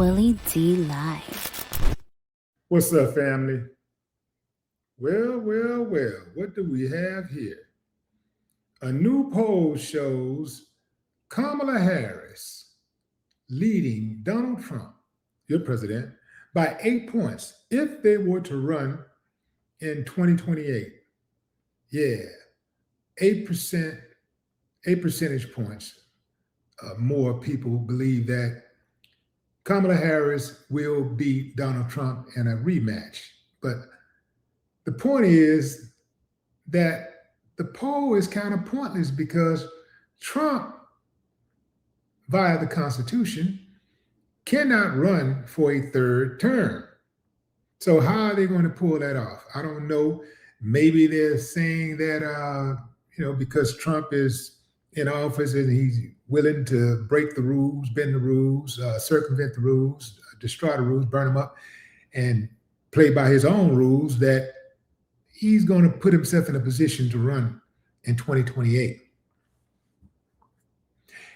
Willie D Live. What's up, family? Well, what do we have here? A new poll shows Kamala Harris leading Donald Trump, your president, by 8 points if they were to run in 2028. Yeah, 8%, 8 percentage points more people believe that Kamala Harris will beat Donald Trump in a rematch. But the point is that the poll is kind of pointless because Trump, via the Constitution, cannot run for a third term. So how are they going to pull that off? I don't know. Maybe they're saying that because Trump is in office and he's willing to break the rules, bend the rules, circumvent the rules, destroy the rules, burn them up, and play by his own rules, that he's going to put himself in a position to run in 2028.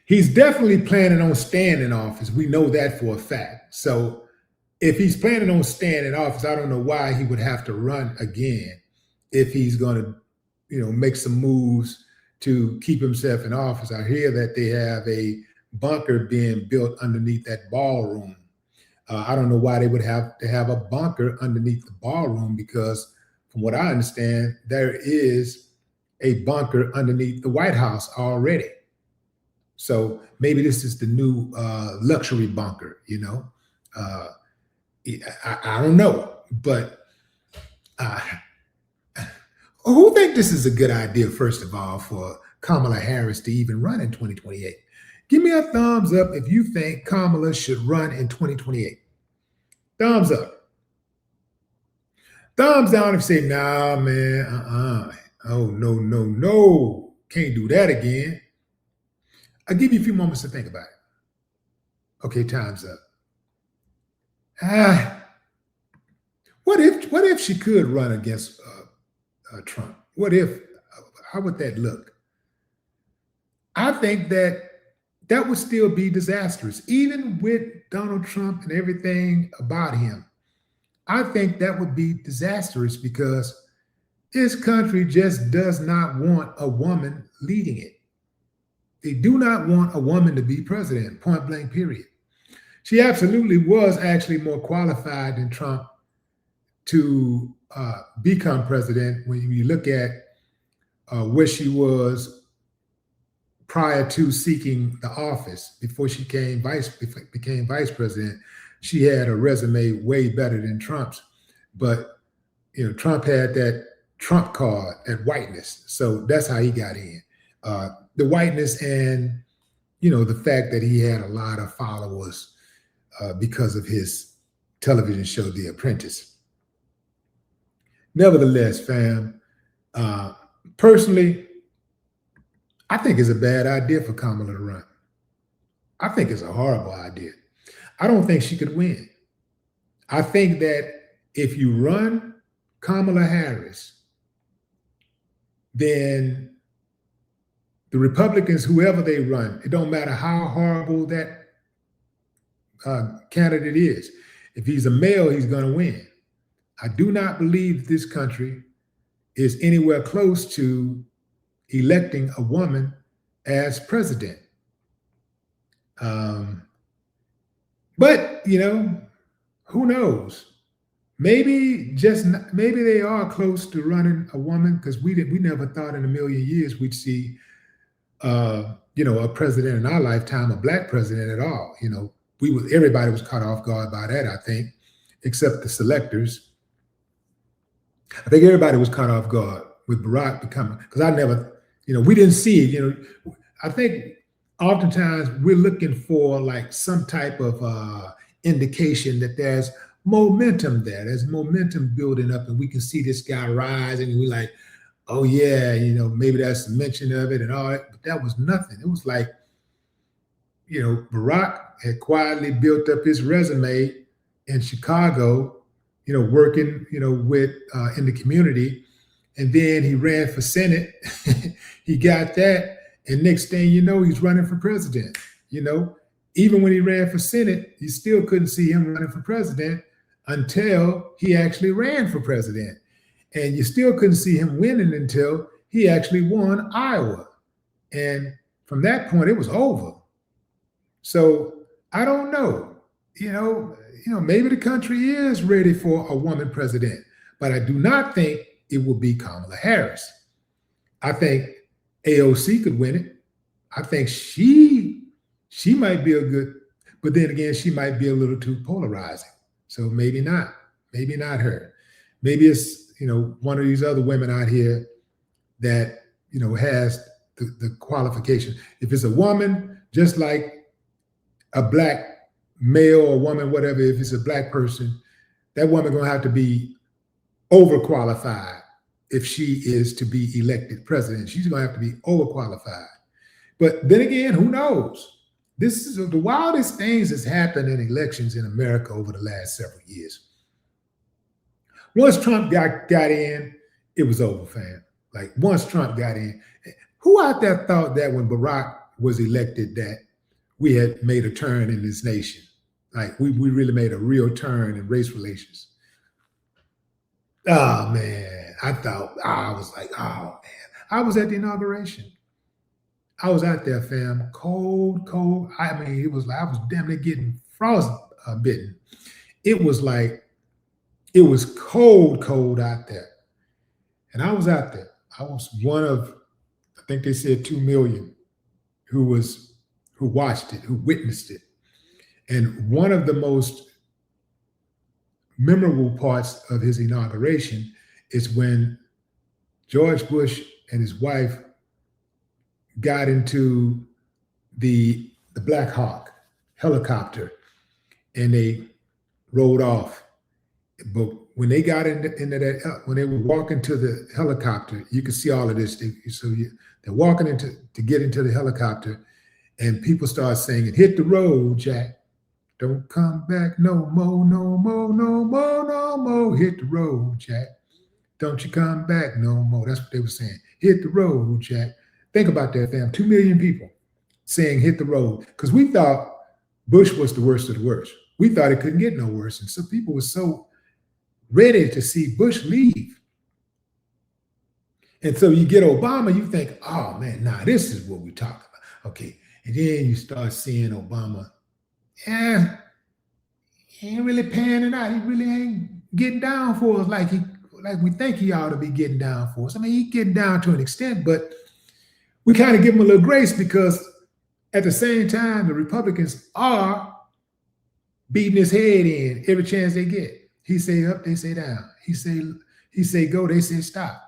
He's definitely planning on staying in office. We know that for a fact. So if he's planning on staying in office, I don't know why he would have to run again if he's going to, make some moves to keep himself in office. I hear that they have a bunker being built underneath that ballroom. I don't know why they would have to have a bunker underneath the ballroom, because from what I understand, there is a bunker underneath the White House already. So maybe this is the new luxury bunker, I don't know, but who think this is a good idea, first of all, for Kamala Harris to even run in 2028? Give me a thumbs up if you think Kamala should run in 2028. Thumbs up. Thumbs down if you say, nah, man, oh, no, can't do that again. I'll give you a few moments to think about it. Okay, time's up. What if she could run against Trump? What if? How would that look? I think that would still be disastrous, even with Donald Trump and everything about him. I think that would be disastrous because this country just does not want a woman leading it. They do not want a woman to be president, point blank, period. She absolutely was actually more qualified than Trump to become president when you look at where she was prior to seeking the office. Before she became vice president, she had a resume way better than Trump's. But Trump had that Trump card, that whiteness. So that's how he got in. The whiteness and the fact that he had a lot of followers because of his television show, The Apprentice. Nevertheless, fam, personally, I think it's a bad idea for Kamala to run. I think it's a horrible idea. I don't think she could win. I think that if you run Kamala Harris, then the Republicans, whoever they run, it don't matter how horrible that candidate is. If he's a male, he's going to win. I do not believe this country is anywhere close to electing a woman as president. But who knows? Maybe they are close to running a woman, because we never thought in a million years we'd see a president in our lifetime, a black president at all. Everybody was caught off guard by that, I think, except the selectors. I think everybody was caught off guard with Barack becoming, because I never, we didn't see it. I think oftentimes we're looking for like some type of indication that there's momentum there. There's momentum building up, and we can see this guy rise, and we're like, oh yeah, maybe that's a mention of it and all that. But that was nothing. It was like, Barack had quietly built up his resume in Chicago, working, with in the community. And then he ran for Senate. He got that. And next thing you know, he's running for president, Even when he ran for Senate, you still couldn't see him running for president until he actually ran for president. And you still couldn't see him winning until he actually won Iowa. And from that point, it was over. So I don't know. Maybe the country is ready for a woman president, but I do not think it will be Kamala Harris. I think AOC could win it. I think she might be a good, but then again, she might be a little too polarizing. So maybe not her. Maybe it's, one of these other women out here that, has the qualification. If it's a woman, just like a black male or woman, whatever, if it's a black person, that woman gonna have to be overqualified if she is to be elected president. She's gonna have to be overqualified. But then again, who knows? This is the wildest things that's happened in elections in America over the last several years. Once Trump got in, it was over, fam. Like once Trump got in, who out there thought that when Barack was elected that we had made a turn in this nation? Like we really made a real turn in race relations. Oh man, I was like, oh man. I was at the inauguration. I was out there, fam, cold. I mean, it was like I was damn near getting frostbitten. It was cold out there. And I was out there. I was one of, I think they said 2 million who watched it, who witnessed it. And one of the most memorable parts of his inauguration is when George Bush and his wife got into the Black Hawk helicopter and they rode off. But when they got into that, when they were walking to the helicopter, you could see all of this. They're walking to get into the helicopter, and people start singing, "Hit the road, Jack. Don't come back no more, no more, no more, no more. Hit the road, Jack. Don't you come back no more." That's what they were saying. Hit the road, Jack. Think about that, fam. 2 million people saying hit the road. Because we thought Bush was the worst of the worst. We thought it couldn't get no worse. And so people were so ready to see Bush leave. And so you get Obama, you think, oh man, nah, this is what we're talking about. Okay. And then you start seeing Obama. Yeah, he ain't really panning out. He really ain't getting down for us like we think he ought to be getting down for us. I mean, he's getting down to an extent, but we kind of give him a little grace because at the same time, the Republicans are beating his head in every chance they get. He say up, they say down. He say go, they say stop.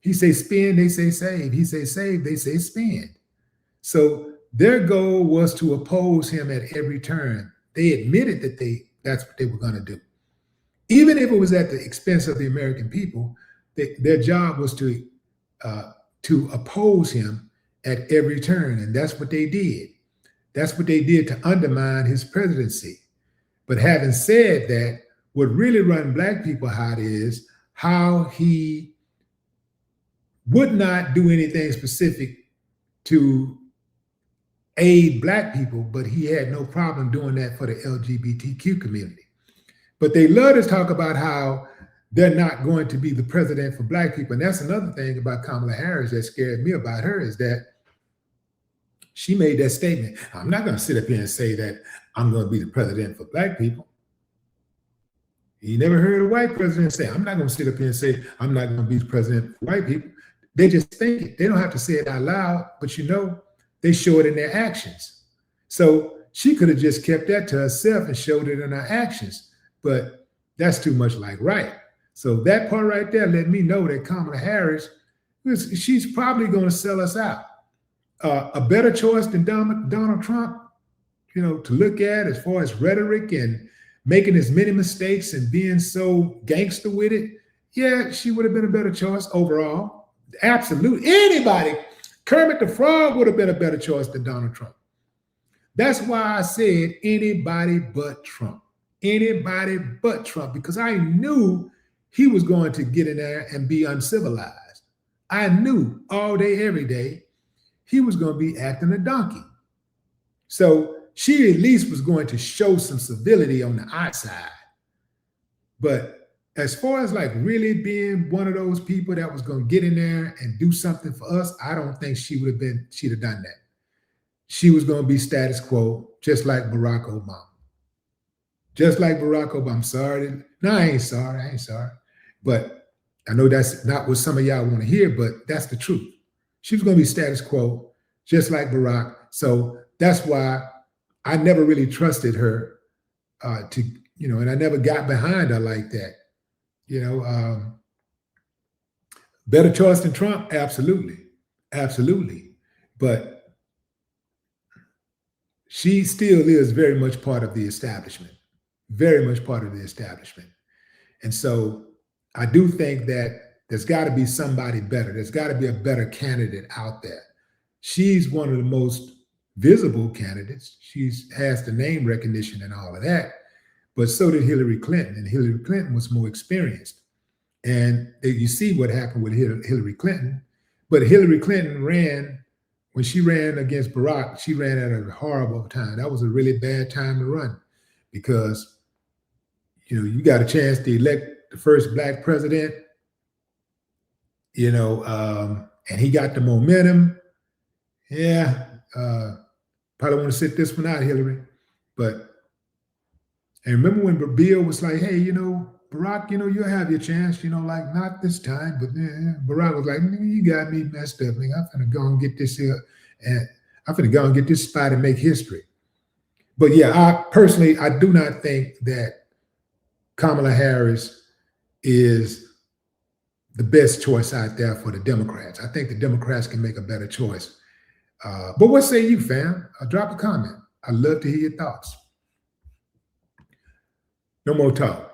He say spend, they say save. He say save, they say spend. So their goal was to oppose him at every turn. They admitted that that's what they were going to do. Even if it was at the expense of the American people, their job was to oppose him at every turn. And that's what they did. That's what they did to undermine his presidency. But having said that, what really run Black people hot is how he would not do anything specific to aid Black people, but he had no problem doing that for the LGBTQ community. But they love to talk about how they're not going to be the president for Black people. And that's another thing about Kamala Harris that scared me about her is that she made that statement. I'm not going to sit up here and say that I'm going to be the president for Black people. You never heard a white president say, I'm not going to sit up here and say, I'm not going to be the president for white people. They just think it. They don't have to say it out loud, but they show it in their actions. So she could have just kept that to herself and showed it in her actions, but that's too much like right. So that part right there let me know that Kamala Harris, she's probably going to sell us out. A better choice than Donald Trump, to look at as far as rhetoric and making as many mistakes and being so gangster with it. Yeah, she would have been a better choice overall. Absolutely. Anybody, Kermit the Frog would have been a better choice than Donald Trump. That's why I said anybody but Trump. Anybody but Trump, because I knew he was going to get in there and be uncivilized. I knew all day, every day, he was going to be acting a donkey. So she at least was going to show some civility on the outside. But as far as like really being one of those people that was going to get in there and do something for us, I don't think she'd have done that. She was going to be status quo, just like Barack Obama. Just like Barack Obama. I'm sorry. No, I ain't sorry. But I know that's not what some of y'all want to hear, but that's the truth. She was going to be status quo, just like Barack. So that's why I never really trusted her and I never got behind her like that. Better choice than Trump? Absolutely. But she still is very much part of the establishment, very much part of the establishment. And so I do think that there's got to be somebody better. There's got to be a better candidate out there. She's one of the most visible candidates. She has the name recognition and all of that. But so did Hillary Clinton, and Hillary Clinton was more experienced. And you see what happened with Hillary Clinton. But Hillary Clinton when she ran against Barack, she ran at a horrible time. That was a really bad time to run because, you got a chance to elect the first Black president, and he got the momentum. Yeah, probably want to sit this one out, Hillary. And remember when Bill was like, hey, Barack, you'll have your chance, like not this time. But Barack was like, you got me messed up. I'm finna go and get this here. And I'm finna go and get this spot and make history. But yeah, I do not think that Kamala Harris is the best choice out there for the Democrats. I think the Democrats can make a better choice. But what say you, fam? Drop a comment. I'd love to hear your thoughts. No more talk.